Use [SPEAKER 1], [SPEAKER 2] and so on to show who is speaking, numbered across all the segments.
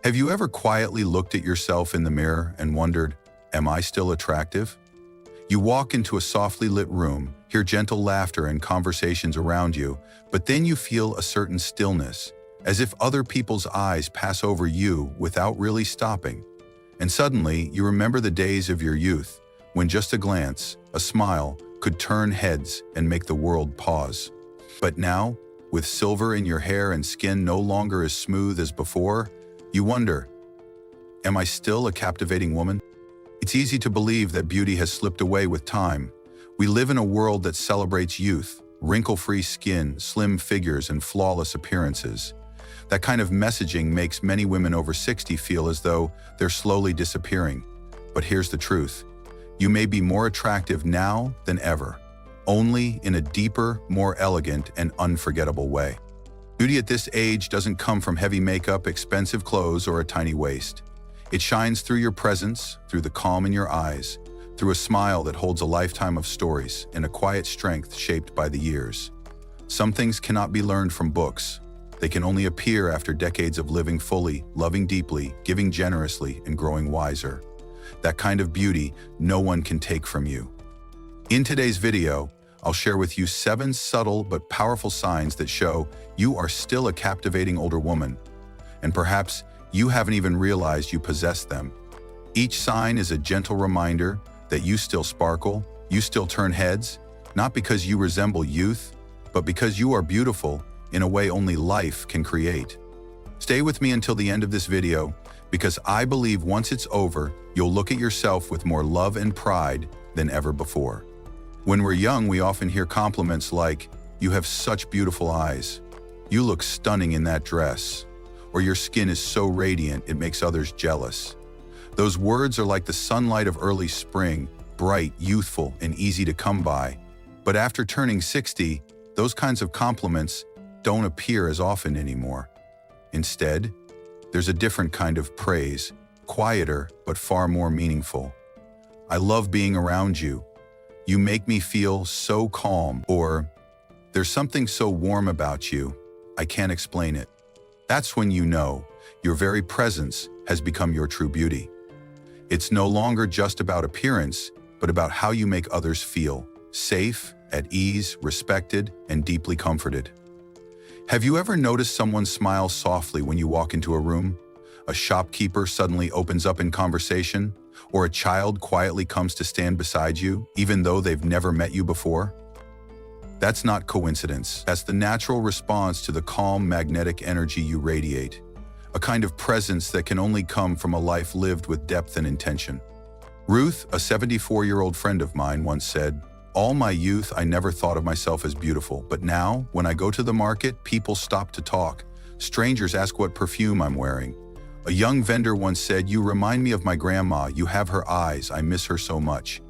[SPEAKER 1] Have you ever quietly looked at yourself in the mirror and wondered, am I still attractive? You walk into a softly lit room, hear gentle laughter and conversations around you, but then you feel a certain stillness, as if other people's eyes pass over you without really stopping. And suddenly, you remember the days of your youth, when just a glance, a smile, could turn heads and make the world pause. But now, with silver in your hair and skin no longer as smooth as before, you wonder, am I still a captivating woman? It's easy to believe that beauty has slipped away with time. We live in a world that celebrates youth, wrinkle-free skin, slim figures, and flawless appearances. That kind of messaging makes many women over 60 feel as though they're slowly disappearing. But here's the truth. You may be more attractive now than ever, only in a deeper, more elegant, and unforgettable way. Beauty at this age doesn't come from heavy makeup, expensive clothes, or a tiny waist. It shines through your presence, through the calm in your eyes, through a smile that holds a lifetime of stories, and a quiet strength shaped by the years. Some things cannot be learned from books. They can only appear after decades of living fully, loving deeply, giving generously, and growing wiser. That kind of beauty no one can take from you. In today's video, I'll share with you 7 subtle but powerful signs that show you are still a captivating older woman, and perhaps you haven't even realized you possess them. Each sign is a gentle reminder that you still sparkle, you still turn heads, not because you resemble youth, but because you are beautiful in a way only life can create. Stay with me until the end of this video, because I believe once it's over, you'll look at yourself with more love and pride than ever before. When we're young, we often hear compliments like, "You have such beautiful eyes," "You look stunning in that dress," or "Your skin is so radiant it makes others jealous." Those words are like the sunlight of early spring, bright, youthful, and easy to come by. But after turning 60, those kinds of compliments don't appear as often anymore. Instead, there's a different kind of praise, quieter but far more meaningful. "I love being around you. You make me feel so calm," or "There's something so warm about you, I can't explain it." That's when you know your very presence has become your true beauty. It's no longer just about appearance, but about how you make others feel safe, at ease, respected, and deeply comforted. Have you ever noticed someone smile softly when you walk into a room? A shopkeeper suddenly opens up in conversation, or a child quietly comes to stand beside you, even though they've never met you before? That's not coincidence. That's the natural response to the calm, magnetic energy you radiate, a kind of presence that can only come from a life lived with depth and intention. Ruth, a 74-year-old friend of mine, once said, "All my youth, I never thought of myself as beautiful, but now, when I go to the market, people stop to talk. Strangers ask what perfume I'm wearing. A young vendor once said, 'You remind me of my grandma. You have her eyes. I miss her so much.'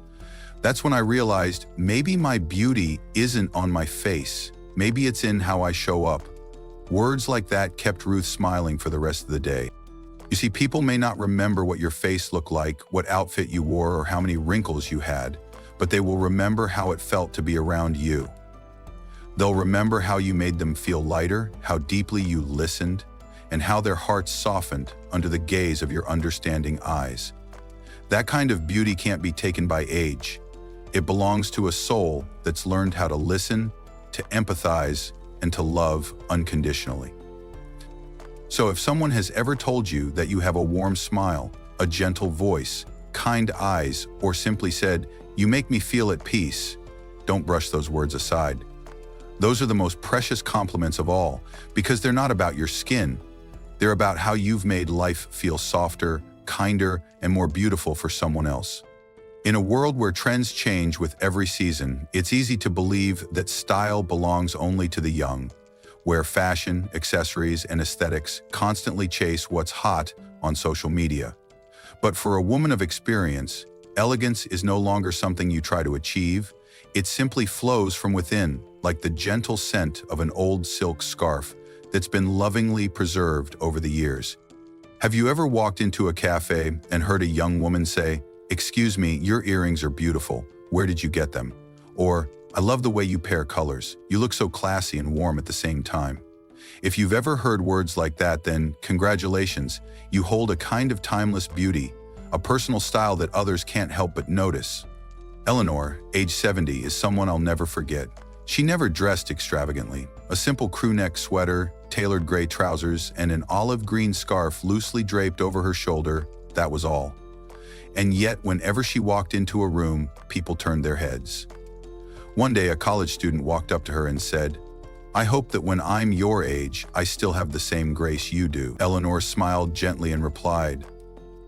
[SPEAKER 1] That's when I realized maybe my beauty isn't on my face. Maybe it's in how I show up." Words like that kept Ruth smiling for the rest of the day. You see, people may not remember what your face looked like, what outfit you wore, or how many wrinkles you had, but they will remember how it felt to be around you. They'll remember how you made them feel lighter, how deeply you listened, and how their hearts softened under the gaze of your understanding eyes. That kind of beauty can't be taken by age. It belongs to a soul that's learned how to listen, to empathize, and to love unconditionally. So if someone has ever told you that you have a warm smile, a gentle voice, kind eyes, or simply said, "You make me feel at peace," don't brush those words aside. Those are the most precious compliments of all, because they're not about your skin. They're about how you've made life feel softer, kinder, and more beautiful for someone else. In a world where trends change with every season, it's easy to believe that style belongs only to the young, where fashion, accessories, and aesthetics constantly chase what's hot on social media. But for a woman of experience, elegance is no longer something you try to achieve. It simply flows from within, like the gentle scent of an old silk scarf that's been lovingly preserved over the years. Have you ever walked into a cafe and heard a young woman say, "Excuse me, your earrings are beautiful. Where did you get them?" Or, "I love the way you pair colors. You look so classy and warm at the same time." If you've ever heard words like that, then congratulations, you hold a kind of timeless beauty, a personal style that others can't help but notice. Eleanor, age 70, is someone I'll never forget. She never dressed extravagantly. A simple crewneck sweater, tailored gray trousers, and an olive green scarf loosely draped over her shoulder, that was all. And yet, whenever she walked into a room, people turned their heads. One day, a college student walked up to her and said, "I hope that when I'm your age, I still have the same grace you do." Eleanor smiled gently and replied,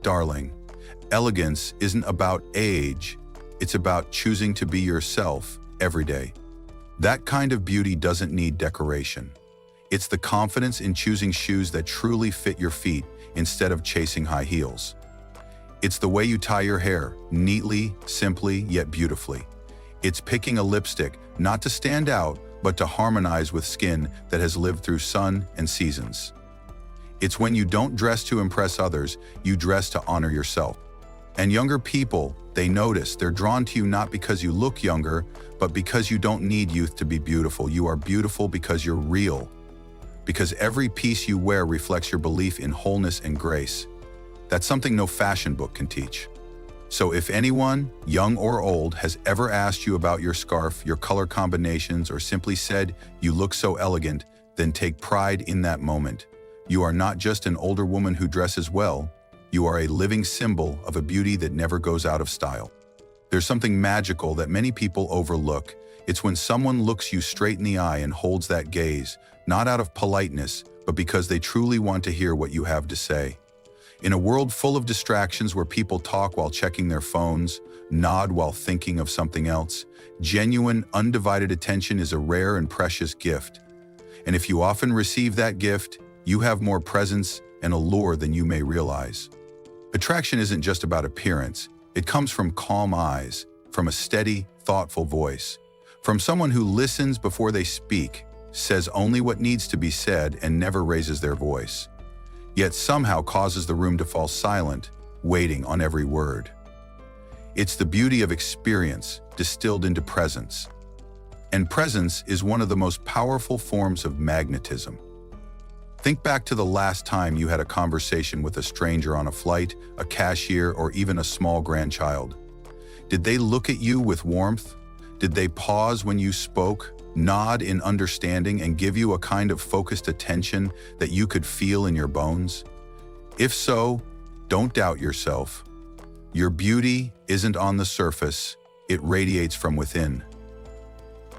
[SPEAKER 1] "Darling, elegance isn't about age, it's about choosing to be yourself every day." That kind of beauty doesn't need decoration. It's the confidence in choosing shoes that truly fit your feet instead of chasing high heels. It's the way you tie your hair, neatly, simply, yet beautifully. It's picking a lipstick, not to stand out, but to harmonize with skin that has lived through sun and seasons. It's when you don't dress to impress others, you dress to honor yourself. And younger people, they notice. They're drawn to you not because you look younger, but because you don't need youth to be beautiful. You are beautiful because you're real. Because every piece you wear reflects your belief in wholeness and grace. That's something no fashion book can teach. So if anyone, young or old, has ever asked you about your scarf, your color combinations, or simply said, "You look so elegant," then take pride in that moment. You are not just an older woman who dresses well, you are a living symbol of a beauty that never goes out of style. There's something magical that many people overlook. It's when someone looks you straight in the eye and holds that gaze, not out of politeness, but because they truly want to hear what you have to say. In a world full of distractions where people talk while checking their phones, nod while thinking of something else, genuine, undivided attention is a rare and precious gift. And if you often receive that gift, you have more presence and allure than you may realize. Attraction isn't just about appearance. It comes from calm eyes, from a steady, thoughtful voice, from someone who listens before they speak, says only what needs to be said, and never raises their voice, yet somehow causes the room to fall silent, waiting on every word. It's the beauty of experience distilled into presence. And presence is one of the most powerful forms of magnetism. Think back to the last time you had a conversation with a stranger on a flight, a cashier, or even a small grandchild. Did they look at you with warmth? Did they pause when you spoke, nod in understanding, and give you a kind of focused attention that you could feel in your bones? If so, don't doubt yourself. Your beauty isn't on the surface, it radiates from within.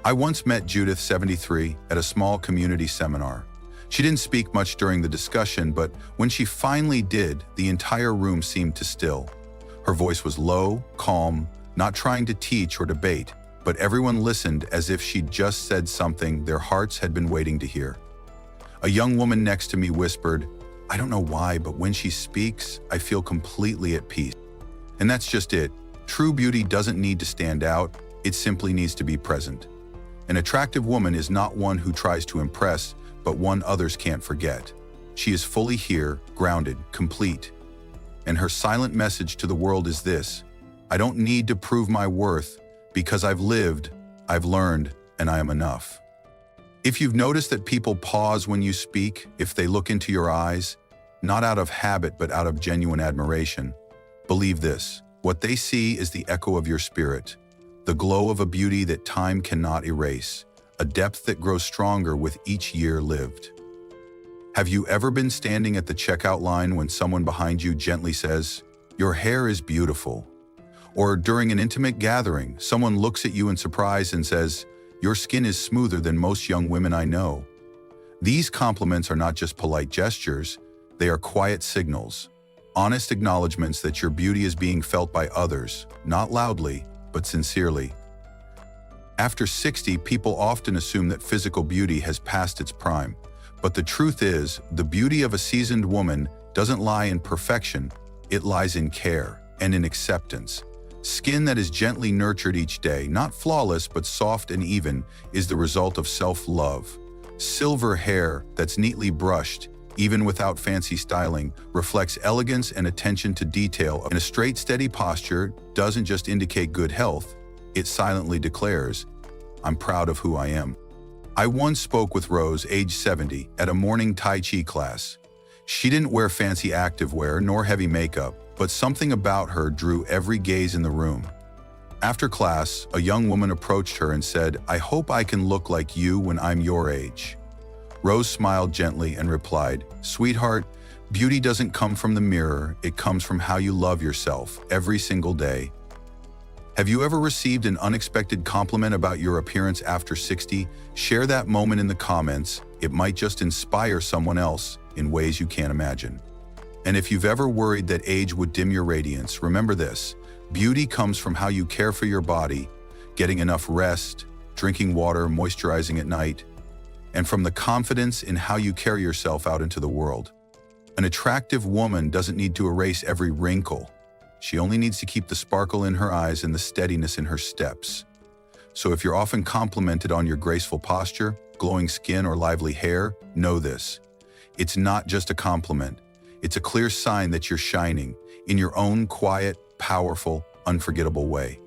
[SPEAKER 1] I once met Judith, 73, at a small community seminar. She didn't speak much during the discussion, but when she finally did, the entire room seemed to still. Her voice was low, calm, not trying to teach or debate, but everyone listened as if she'd just said something their hearts had been waiting to hear. A young woman next to me whispered, "I don't know why, but when she speaks, I feel completely at peace." And that's just it. True beauty doesn't need to stand out, it simply needs to be present. An attractive woman is not one who tries to impress, but one others can't forget. She is fully here, grounded, complete. And her silent message to the world is this: I don't need to prove my worth, because I've lived, I've learned, and I am enough. If you've noticed that people pause when you speak, if they look into your eyes, not out of habit but out of genuine admiration, believe this: what they see is the echo of your spirit, the glow of a beauty that time cannot erase, a depth that grows stronger with each year lived. Have you ever been standing at the checkout line when someone behind you gently says, "Your hair is beautiful"? Or during an intimate gathering, someone looks at you in surprise and says, "Your skin is smoother than most young women I know"? These compliments are not just polite gestures, they are quiet signals, honest acknowledgments that your beauty is being felt by others, not loudly, but sincerely. After 60, people often assume that physical beauty has passed its prime. But the truth is, the beauty of a seasoned woman doesn't lie in perfection, it lies in care and in acceptance. Skin that is gently nurtured each day, not flawless but soft and even, is the result of self-love. Silver hair that's neatly brushed, even without fancy styling, reflects elegance and attention to detail. And a straight, steady posture doesn't just indicate good health, it silently declares, "I'm proud of who I am." I once spoke with Rose, age 70, at a morning Tai Chi class. She didn't wear fancy activewear nor heavy makeup, but something about her drew every gaze in the room. After class, a young woman approached her and said, "I hope I can look like you when I'm your age." Rose smiled gently and replied, "Sweetheart, beauty doesn't come from the mirror, it comes from how you love yourself every single day." Have you ever received an unexpected compliment about your appearance after 60? Share that moment in the comments. It might just inspire someone else in ways you can't imagine. And if you've ever worried that age would dim your radiance, remember this: beauty comes from how you care for your body, getting enough rest, drinking water, moisturizing at night, and from the confidence in how you carry yourself out into the world. An attractive woman doesn't need to erase every wrinkle. She only needs to keep the sparkle in her eyes and the steadiness in her steps. So if you're often complimented on your graceful posture, glowing skin, or lively hair, know this: it's not just a compliment. It's a clear sign that you're shining in your own quiet, powerful, unforgettable way.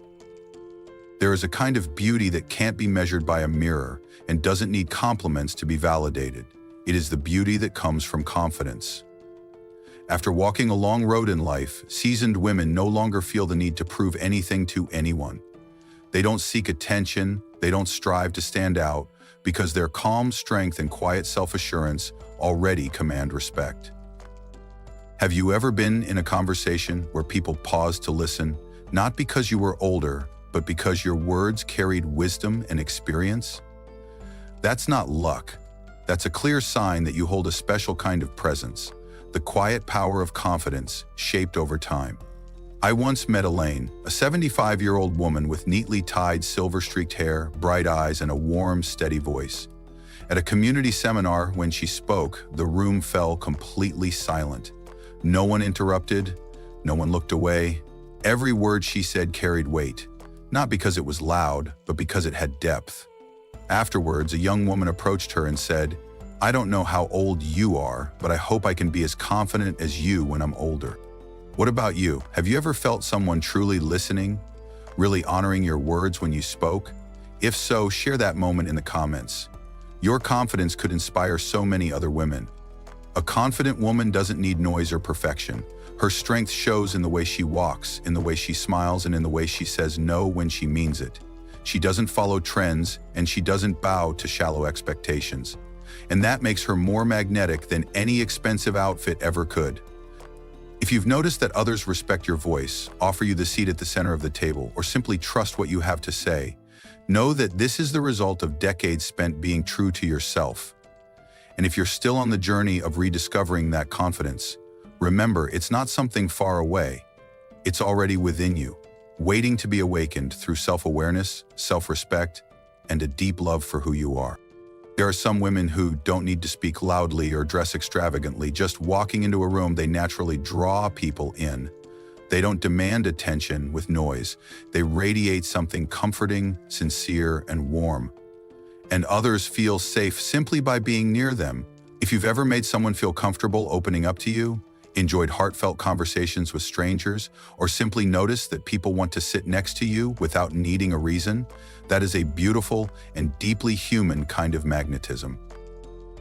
[SPEAKER 1] There is a kind of beauty that can't be measured by a mirror and doesn't need compliments to be validated. It is the beauty that comes from confidence. After walking a long road in life, seasoned women no longer feel the need to prove anything to anyone. They don't seek attention, they don't strive to stand out, because their calm strength and quiet self-assurance already command respect. Have you ever been in a conversation where people paused to listen, not because you were older, but because your words carried wisdom and experience? That's not luck. That's a clear sign that you hold a special kind of presence, the quiet power of confidence shaped over time. I once met Elaine, a 75-year-old woman with neatly tied silver-streaked hair, bright eyes, and a warm, steady voice. At a community seminar, when she spoke, the room fell completely silent. No one interrupted, no one looked away. Every word she said carried weight, not because it was loud, but because it had depth. Afterwards, a young woman approached her and said, "I don't know how old you are, but I hope I can be as confident as you when I'm older." What about you? Have you ever felt someone truly listening, really honoring your words when you spoke? If so, share that moment in the comments. Your confidence could inspire so many other women. A confident woman doesn't need noise or perfection. Her strength shows in the way she walks, in the way she smiles, and in the way she says no when she means it. She doesn't follow trends, and she doesn't bow to shallow expectations. And that makes her more magnetic than any expensive outfit ever could. If you've noticed that others respect your voice, offer you the seat at the center of the table, or simply trust what you have to say, know that this is the result of decades spent being true to yourself. And if you're still on the journey of rediscovering that confidence, remember, it's not something far away. It's already within you, waiting to be awakened through self-awareness, self-respect, and a deep love for who you are. There are some women who don't need to speak loudly or dress extravagantly. Just walking into a room, they naturally draw people in. They don't demand attention with noise. They radiate something comforting, sincere, and warm. And others feel safe simply by being near them. If you've ever made someone feel comfortable opening up to you, enjoyed heartfelt conversations with strangers, or simply noticed that people want to sit next to you without needing a reason, that is a beautiful and deeply human kind of magnetism.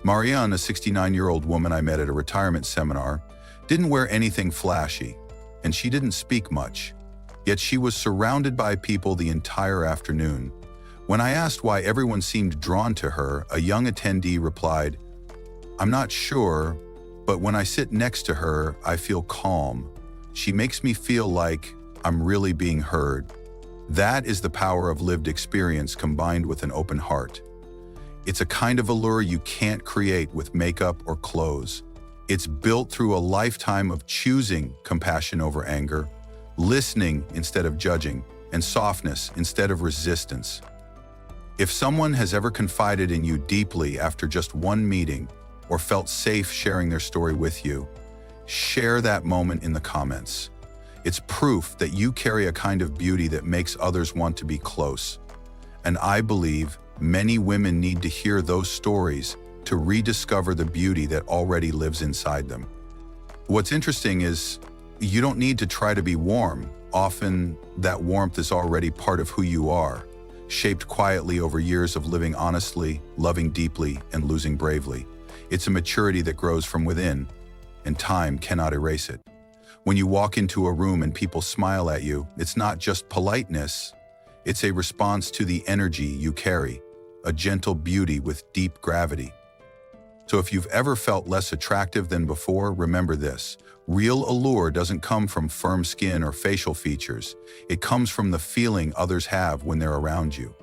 [SPEAKER 1] Marianne, a 69-year-old woman I met at a retirement seminar, didn't wear anything flashy, and she didn't speak much. Yet she was surrounded by people the entire afternoon. When I asked why everyone seemed drawn to her, a young attendee replied, "I'm not sure, but when I sit next to her, I feel calm. She makes me feel like I'm really being heard." That is the power of lived experience combined with an open heart. It's a kind of allure you can't create with makeup or clothes. It's built through a lifetime of choosing compassion over anger, listening instead of judging, and softness instead of resistance. If someone has ever confided in you deeply after just one meeting, or felt safe sharing their story with you, share that moment in the comments. It's proof that you carry a kind of beauty that makes others want to be close. And I believe many women need to hear those stories to rediscover the beauty that already lives inside them. What's interesting is you don't need to try to be warm. Often that warmth is already part of who you are. shaped quietly over years of living honestly, loving deeply, and losing bravely. It's a maturity that grows from within, and time cannot erase it. When you walk into a room and people smile at you, it's not just politeness, it's a response to the energy you carry, a gentle beauty with deep gravity. So if you've ever felt less attractive than before, remember this. Real allure doesn't come from firm skin or facial features. It comes from the feeling others have when they're around you.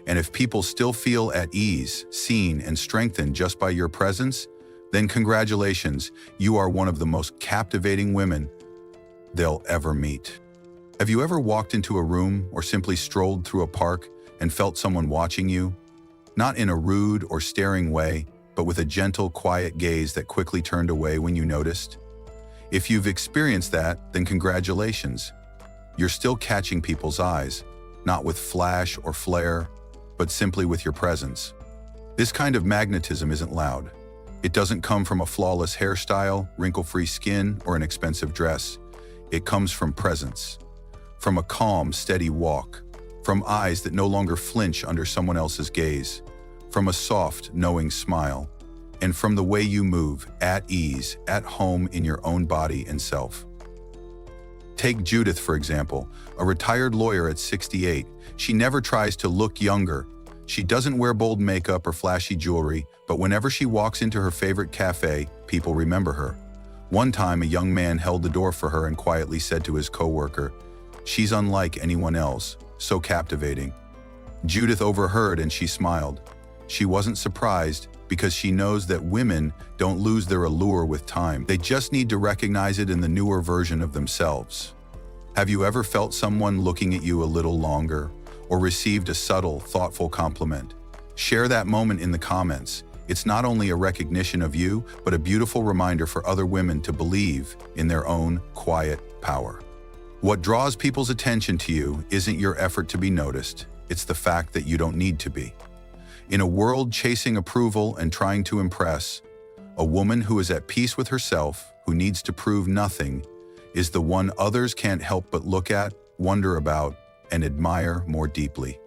[SPEAKER 1] And if people still feel at ease, seen, and strengthened just by your presence, then congratulations, you are one of the most captivating women they'll ever meet. Have you ever walked into a room or simply strolled through a park and felt someone watching you? Not in a rude or staring way, but with a gentle, quiet gaze that quickly turned away when you noticed? If you've experienced that, then congratulations. You're still catching people's eyes, not with flash or flare, but simply with your presence. This kind of magnetism isn't loud. It doesn't come from a flawless hairstyle, wrinkle-free skin, or an expensive dress. It comes from presence, from a calm, steady walk, from eyes that no longer flinch under someone else's gaze, from a soft, knowing smile, and from the way you move, at ease, at home in your own body and self. Take Judith, for example, a retired lawyer at 68. She never tries to look younger. She doesn't wear bold makeup or flashy jewelry, but whenever she walks into her favorite cafe, people remember her. One time, a young man held the door for her and quietly said to his coworker, "She's unlike anyone else, so captivating." Judith overheard and she smiled. She wasn't surprised because she knows that women don't lose their allure with time. They just need to recognize it in the newer version of themselves. Have you ever felt someone looking at you a little longer or received a subtle, thoughtful compliment? Share that moment in the comments. It's not only a recognition of you, but a beautiful reminder for other women to believe in their own quiet power. What draws people's attention to you isn't your effort to be noticed. It's the fact that you don't need to be. In a world chasing approval and trying to impress, a woman who is at peace with herself, who needs to prove nothing, is the one others can't help but look at, wonder about, and admire more deeply.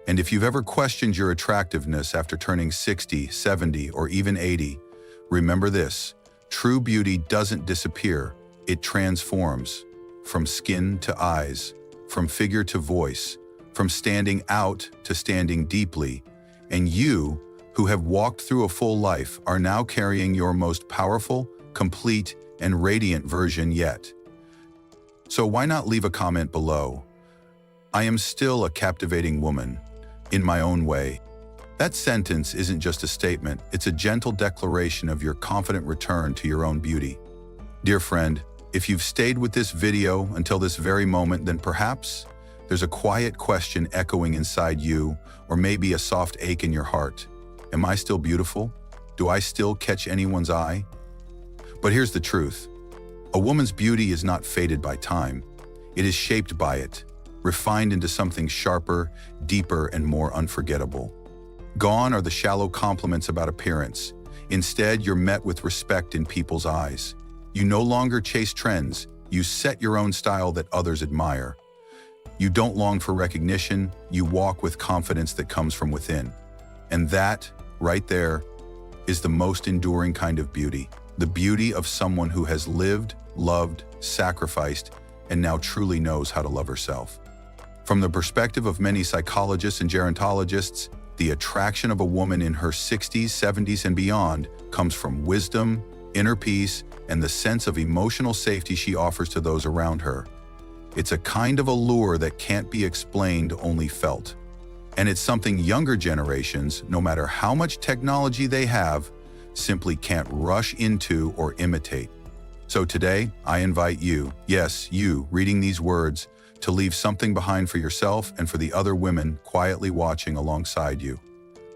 [SPEAKER 1] And if you've ever questioned your attractiveness after turning 60, 70, or even 80, remember this: true beauty doesn't disappear, it transforms. From skin to eyes, from figure to voice, from standing out to standing deeply. And you, who have walked through a full life, are now carrying your most powerful, complete, and radiant version yet. So why not leave a comment below? I am still a captivating woman, in my own way. That sentence isn't just a statement, it's a gentle declaration of your confident return to your own beauty. Dear friend, if you've stayed with this video until this very moment, then perhaps there's a quiet question echoing inside you, or maybe a soft ache in your heart. Am I still beautiful? Do I still catch anyone's eye? But here's the truth. A woman's beauty is not faded by time. It is shaped by it, refined into something sharper, deeper, and more unforgettable. Gone are the shallow compliments about appearance. Instead, you're met with respect in people's eyes. You no longer chase trends. You set your own style that others admire. You don't long for recognition. You walk with confidence that comes from within. And that, right there, is the most enduring kind of beauty. The beauty of someone who has lived, loved, sacrificed, and now truly knows how to love herself. From the perspective of many psychologists and gerontologists, the attraction of a woman in her 60s, 70s, and beyond comes from wisdom, inner peace, and the sense of emotional safety she offers to those around her. It's a kind of allure that can't be explained, only felt. And it's something younger generations, no matter how much technology they have, simply can't rush into or imitate. So today, I invite you, yes, you, reading these words, to leave something behind for yourself and for the other women quietly watching alongside you.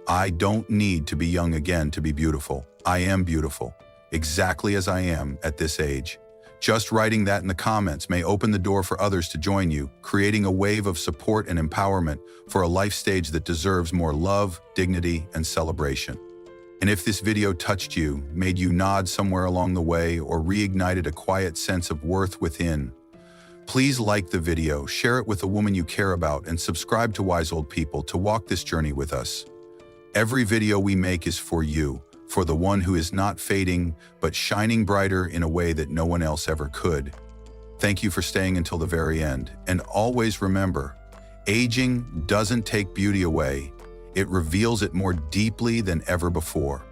[SPEAKER 1] I don't need to be young again to be beautiful. I am beautiful, exactly as I am at this age. Just writing that in the comments may open the door for others to join you, creating a wave of support and empowerment for a life stage that deserves more love, dignity, and celebration. And if this video touched you, made you nod somewhere along the way, or reignited a quiet sense of worth within, Please like the video, share it with a woman you care about, and subscribe to Wise Old People to walk this journey with us. Every video we make is for you, for the one who is not fading, but shining brighter in a way that no one else ever could. Thank you for staying until the very end. And always remember, aging doesn't take beauty away. It reveals it more deeply than ever before.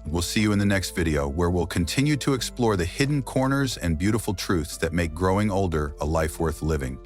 [SPEAKER 1] We'll see you in the next video, where we'll continue to explore the hidden corners and beautiful truths that make growing older a life worth living.